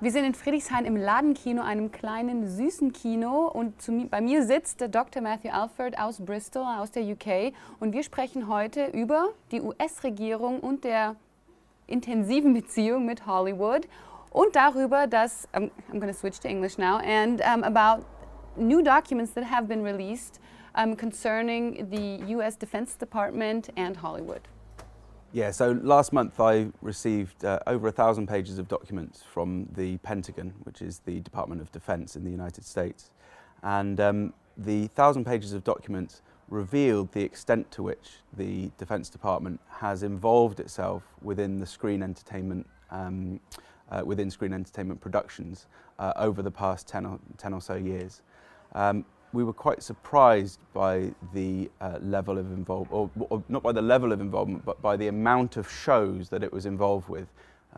Wir sind in Friedrichshain im Ladenkino, einem kleinen, süßen Kino. Und bei mir sitzt Dr. Matthew Alford aus Bristol, aus der UK. Und wir sprechen heute über die US-Regierung und der intensiven Beziehung mit Hollywood. Und darüber, dass, I'm going to switch to English now, and about new documents that have been released concerning the US Defense Department and Hollywood. Yeah, so last month I received over 1,000 pages of documents from the Pentagon, which is the Department of Defense in the United States. And the 1,000 pages of documents revealed the extent to which the Defense Department has involved itself within the screen entertainment, productions over the past 10 or so years. We were quite surprised by the level of involvement, or not by the level of involvement, but by the amount of shows that it was involved with.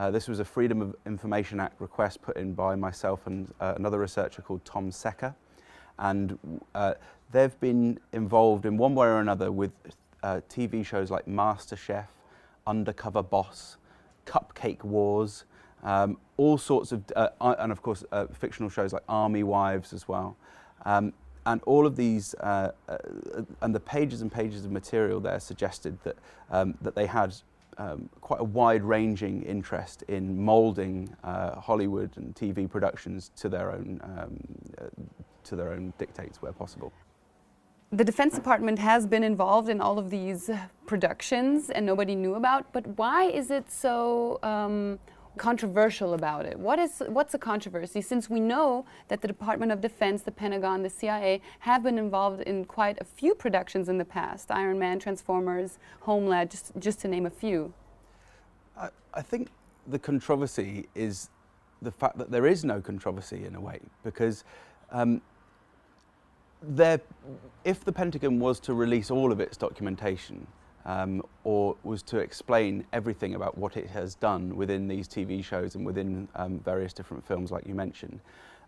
This was a Freedom of Information Act request put in by myself and another researcher called Tom Secker. And they've been involved in one way or another with TV shows like MasterChef, Undercover Boss, Cupcake Wars, all sorts of, and of course fictional shows like Army Wives as well. And all of these, and the pages and pages of material there suggested that that they had quite a wide-ranging interest in moulding Hollywood and TV productions to their own dictates where possible. The Defense Department has been involved in all of these productions and nobody knew about, but why is it so controversial about it? What's the controversy, since we know that the Department of Defense, the Pentagon, the CIA have been involved in quite a few productions in the past, Iron Man, Transformers, Homeland, just to name a few? I think the controversy is the fact that there is no controversy in a way, because if the Pentagon was to release all of its documentation, or was to explain everything about what it has done within these TV shows and within various different films like you mentioned,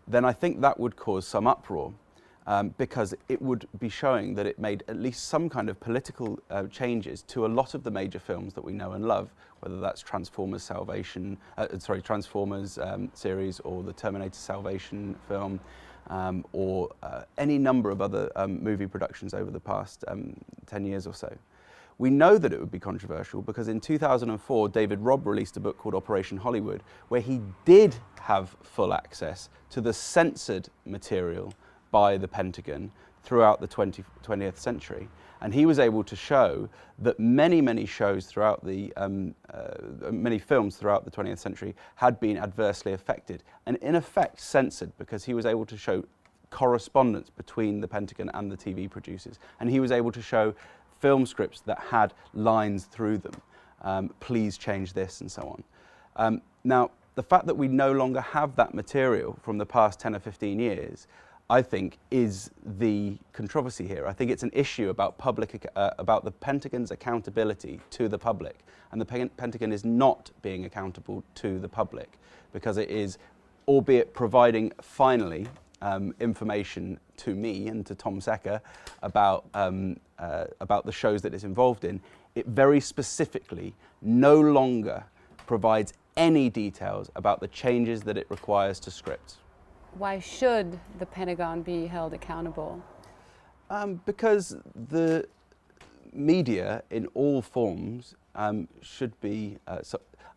then I think that would cause some uproar, because it would be showing that it made at least some kind of political changes to a lot of the major films that we know and love, whether that's Transformers series, or the Terminator Salvation film, or any number of other movie productions over the past 10 years or so. We know that it would be controversial because in 2004, David Robb released a book called Operation Hollywood, where he did have full access to the censored material by the Pentagon throughout the 20th century. And he was able to show that many shows throughout the, many films throughout the 20th century had been adversely affected and in effect censored, because he was able to show correspondence between the Pentagon and the TV producers. And he was able to show film scripts that had lines through them, please change this and so on. Now, the fact that we no longer have that material from the past 10 or 15 years, I think, is the controversy here. I think it's an issue about about the Pentagon's accountability to the public, and the Pentagon is not being accountable to the public, because it is, albeit providing finally information to me and to Tom Secker about the shows that it's involved in, it very specifically no longer provides any details about the changes that it requires to scripts. Why should the Pentagon be held accountable? Because the media in all forms should be, and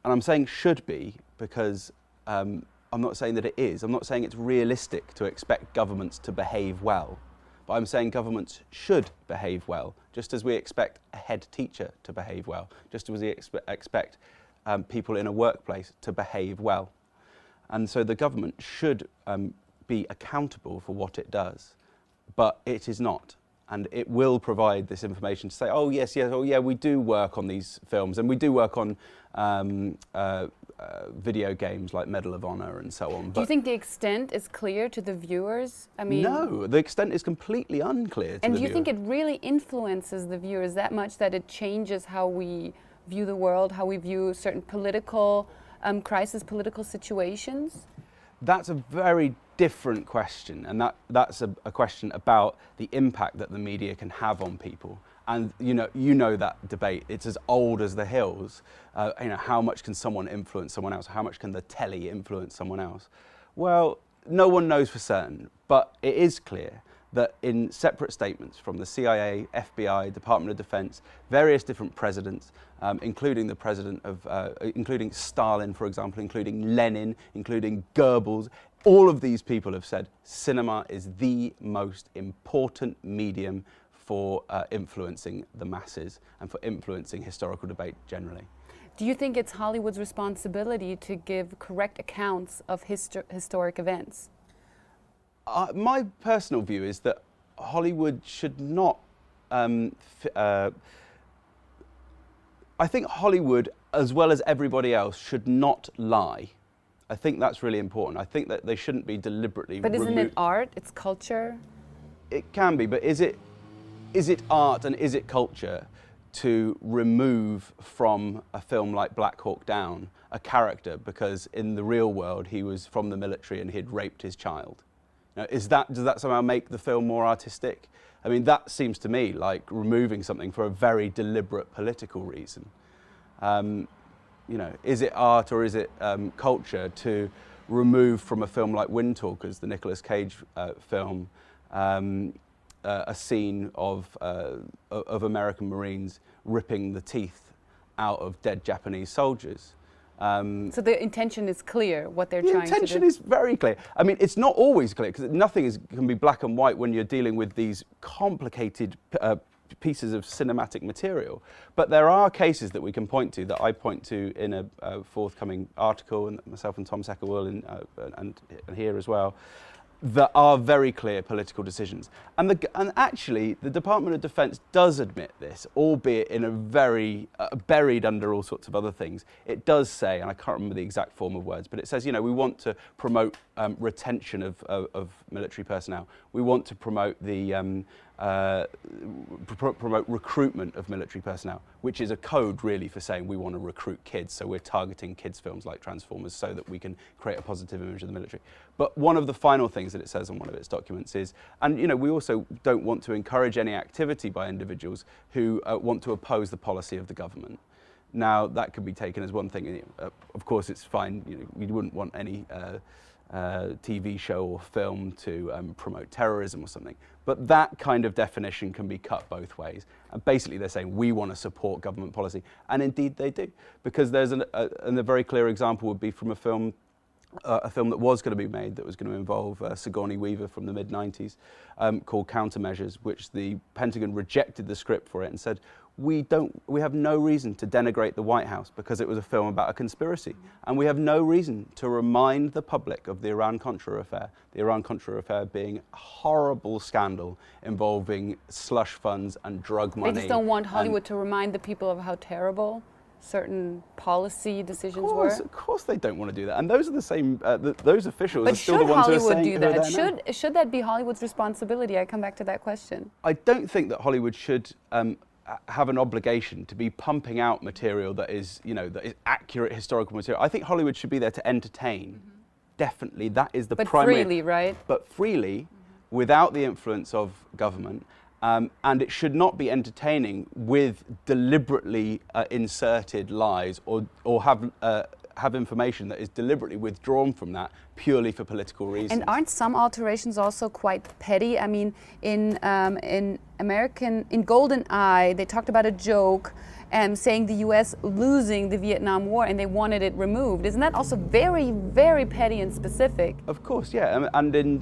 I'm saying should be because I'm not saying that it is. I'm not saying it's realistic to expect governments to behave well, but I'm saying governments should behave well, just as we expect a head teacher to behave well, just as we expect people in a workplace to behave well. And so the government should be accountable for what it does, but it is not. And it will provide this information to say, oh yes, oh yeah, we do work on these films, and we do work on video games like Medal of Honor and so on. Do you think the extent is clear to the viewers? I mean, no, the extent is completely unclear to the viewer. And do you think it really influences the viewers that much that it changes how we view the world, how we view certain political political situations? That's a very different question, and that's a question about the impact that the media can have on people And you know that debate. It's as old as the hills. How much can someone influence someone else? How much can the telly influence someone else? Well, no one knows for certain, but it is clear that in separate statements from the CIA, FBI, Department of Defense, various different presidents, including the president of, including Stalin, for example, including Lenin, including Goebbels, all of these people have said cinema is the most important medium for influencing the masses and for influencing historical debate generally. Do you think it's Hollywood's responsibility to give correct accounts of historic events? My personal view is that Hollywood should not, I think Hollywood, as well as everybody else, should not lie. I think that's really important. I think that they shouldn't be deliberately... But isn't it art? It's culture? It can be, but is it art and is it culture to remove from a film like Black Hawk Down a character because in the real world he was from the military and he'd raped his child? Does that somehow make the film more artistic? I mean, that seems to me like removing something for a very deliberate political reason. Is it art or is it culture to remove from a film like Wind Talkers, the Nicolas Cage film, a scene of American Marines ripping the teeth out of dead Japanese soldiers? So the intention is clear, what they're trying to do? The intention is very clear. I mean, it's not always clear, because nothing can be black and white when you're dealing with these complicated pieces of cinematic material. But there are cases that we can point to, that I point to in a forthcoming article, and myself and Tom Secker will, and here as well, that are very clear political decisions. And actually, the Department of Defense does admit this, albeit in a very, buried under all sorts of other things. It does say, and I can't remember the exact form of words, but it says, we want to promote retention of military personnel. We want to promote the promote recruitment of military personnel, which is a code really for saying we want to recruit kids. So we're targeting kids films like Transformers so that we can create a positive image of the military. But one of the final things that it says on one of its documents is, and we also don't want to encourage any activity by individuals who want to oppose the policy of the government. Now, that could be taken as one thing. Of course, it's fine. We wouldn't want any TV show or film to promote terrorism or something. But that kind of definition can be cut both ways. And basically, they're saying we want to support government policy, and indeed they do, because there's a very clear example would be from a film that was going to be made that was going to involve Sigourney Weaver from the mid-90s called Countermeasures, which the Pentagon rejected the script for it and said, we have no reason to denigrate the White House because it was a film about a conspiracy. And we have no reason to remind the public of the Iran-Contra affair. The Iran-Contra affair being a horrible scandal involving slush funds and drug money. They just don't want Hollywood to remind the people of how terrible certain policy decisions were? Of course they don't want to do that. And those are the same, those officials are still the ones who are saying... But should Hollywood do that? Should that be Hollywood's responsibility? I come back to that question. I don't think that Hollywood should have an obligation to be pumping out material that is, that is accurate historical material. I think Hollywood should be there to entertain. Mm-hmm. Definitely, that is the primary... But freely, right? But freely, without the influence of government. And it should not be entertaining with deliberately inserted lies or have information that is deliberately withdrawn from that purely for political reasons. And aren't some alterations also quite petty? I mean, in Golden Eye, they talked about a joke saying the U.S. losing the Vietnam War, and they wanted it removed. Isn't that also very, very petty and specific? Of course, yeah. And in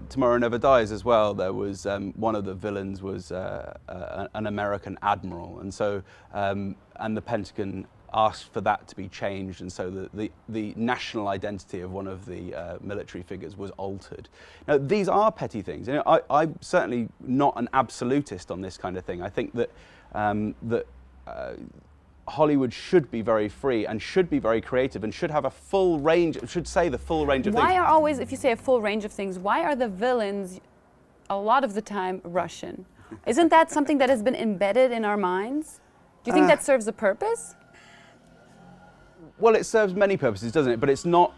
Tomorrow Never Dies as well, there was one of the villains was an American admiral, and so and the Pentagon asked for that to be changed, and so the national identity of one of the military figures was altered. Now, these are petty things. I'm certainly not an absolutist on this kind of thing. I think that Hollywood should be very free and should be very creative and should have a full range, should say the full range of things. Why are always, if you say a full range of things, why are the villains a lot of the time Russian? Isn't that something that has been embedded in our minds? Do you think that serves a purpose? Well, it serves many purposes, doesn't it? But it's not.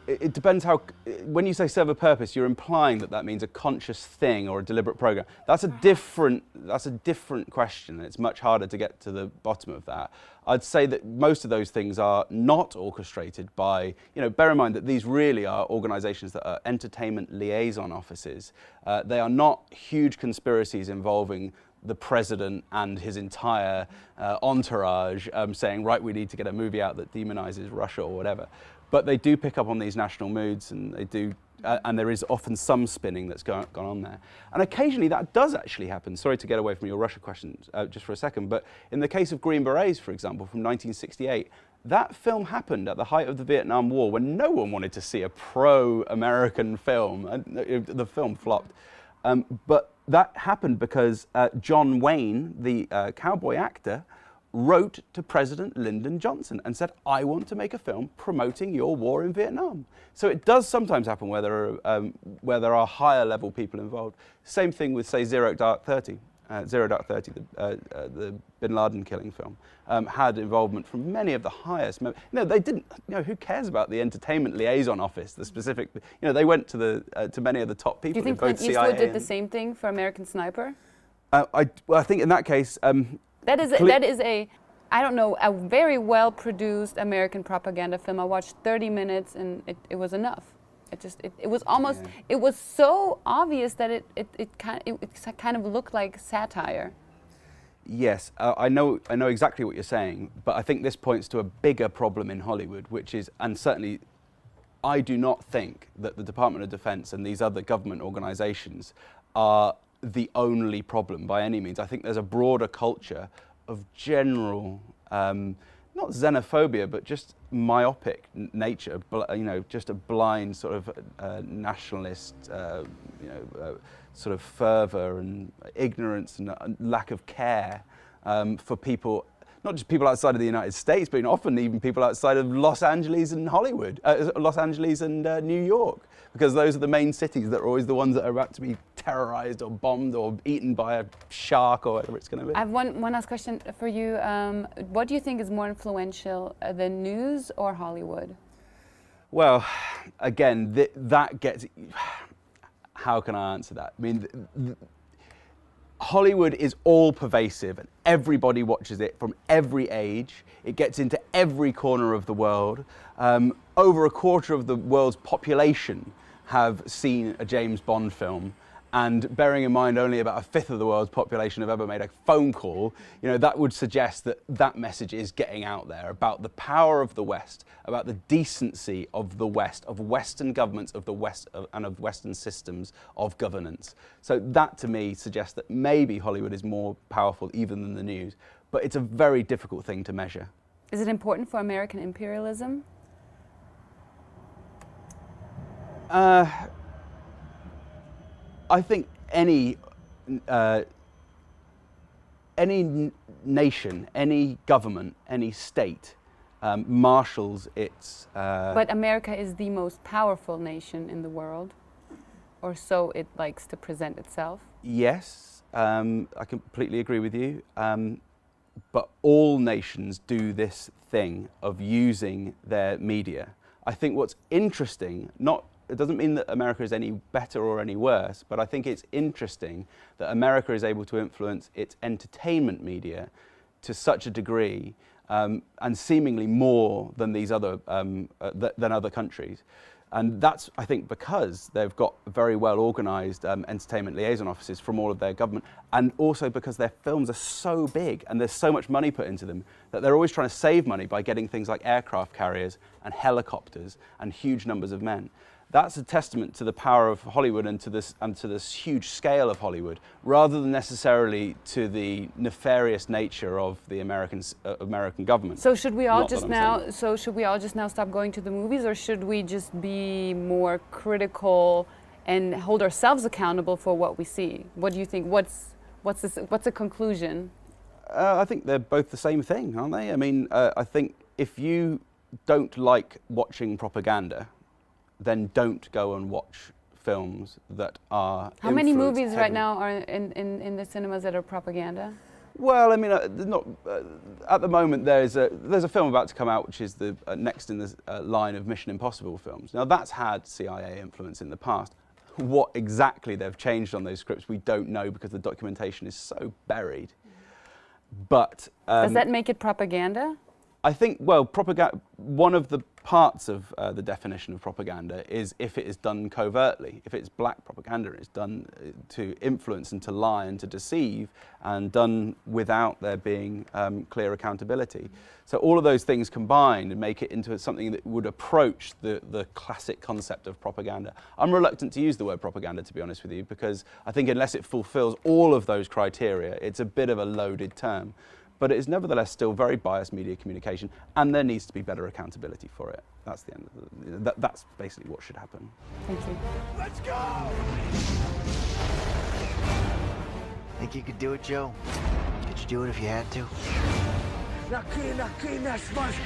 It depends how. When you say serve a purpose, you're implying that that means a conscious thing or a deliberate program. That's a different. That's a different question. And it's much harder to get to the bottom of that. I'd say that most of those things are not orchestrated by. Bear in mind that these really are organisations that are entertainment liaison offices. They are not huge conspiracies involving the president and his entire entourage saying, right, we need to get a movie out that demonizes Russia or whatever. But they do pick up on these national moods, and they do, and there is often some spinning that's gone on there. And occasionally that does actually happen. Sorry to get away from your Russia question just for a second, but in the case of Green Berets, for example, from 1968, that film happened at the height of the Vietnam War when no one wanted to see a pro-American film. The film flopped. But that happened because John Wayne, the cowboy actor, wrote to President Lyndon Johnson and said, I want to make a film promoting your war in Vietnam. So it does sometimes happen where there are higher level people involved. Same thing with, say, Zero Dark 30. The Bin Laden killing film, had involvement from many of the highest. They didn't. Who cares about the entertainment liaison office? The specific. They went to many of the top people. Do you think both Clint Eastwood did the same thing for American Sniper? I think in that case. That is a, I don't know, a very well produced American propaganda film. I watched 30 minutes and it was enough. It was almost, it was so obvious that it kind of looked like satire. Yes, I know exactly what you're saying, but I think this points to a bigger problem in Hollywood, which is, and certainly I do not think that the Department of Defense and these other government organizations are the only problem by any means. I think there's a broader culture of general, not xenophobia, but just myopic nature, just a blind sort of nationalist, sort of fervour and ignorance and lack of care for people, not just people outside of the United States, but often even people outside of Los Angeles and Hollywood, Los Angeles and New York, because those are the main cities that are always the ones that are about to be terrorized or bombed or eaten by a shark or whatever it's going to be. I have one last question for you. What do you think is more influential, the news or Hollywood? Well, again, that gets... How can I answer that? I mean, Hollywood is all pervasive and everybody watches it from every age. It gets into every corner of the world. Over a quarter of the world's population have seen a James Bond film, and bearing in mind only about a fifth of the world's population have ever made a phone call, that would suggest that that message is getting out there about the power of the West, about the decency of the West, of Western governments, of the West, and of Western systems of governance. So that to me suggests that maybe Hollywood is more powerful even than the news, but it's a very difficult thing to measure. Is it important for American imperialism? I think any nation, any government, any state marshals its... But America is the most powerful nation in the world, or so it likes to present itself. Yes, I completely agree with you. But all nations do this thing of using their media. I think what's interesting, it doesn't mean that America is any better or any worse, but I think it's interesting that America is able to influence its entertainment media to such a degree, and seemingly more than these other than other countries. And that's, I think, because they've got very well organised entertainment liaison offices from all of their government, and also because their films are so big and there's so much money put into them that they're always trying to save money by getting things like aircraft carriers and helicopters and huge numbers of men. That's a testament to the power of Hollywood and to this huge scale of Hollywood, rather than necessarily to the nefarious nature of the American government. So should we all just now? So should we all just now stop going to the movies, or should we just be more critical and hold ourselves accountable for what we see? What do you think? What's a conclusion? I think they're both the same thing, aren't they? I mean, I think if you don't like watching propaganda, then don't go and watch films that are... How many movies right now are in the cinemas that are propaganda? Well, I mean, at the moment there's a film about to come out which is the next in the line of Mission Impossible films. Now that's had CIA influence in the past. What exactly they've changed on those scripts we don't know because the documentation is so buried. But does that make it propaganda? I think, well, one of the parts of the definition of propaganda is if it is done covertly, if it's black propaganda, it's done to influence and to lie and to deceive and done without there being clear accountability. So all of those things combined and make it into something that would approach the classic concept of propaganda. I'm reluctant to use the word propaganda, to be honest with you, because I think unless it fulfills all of those criteria, it's a bit of a loaded term. But it is nevertheless still very biased media communication, and there needs to be better accountability for it. That's the end of that's basically what should happen. Thank you. Let's go! Think you could do it, Joe? Could you do it if you had to? Nakina, smash!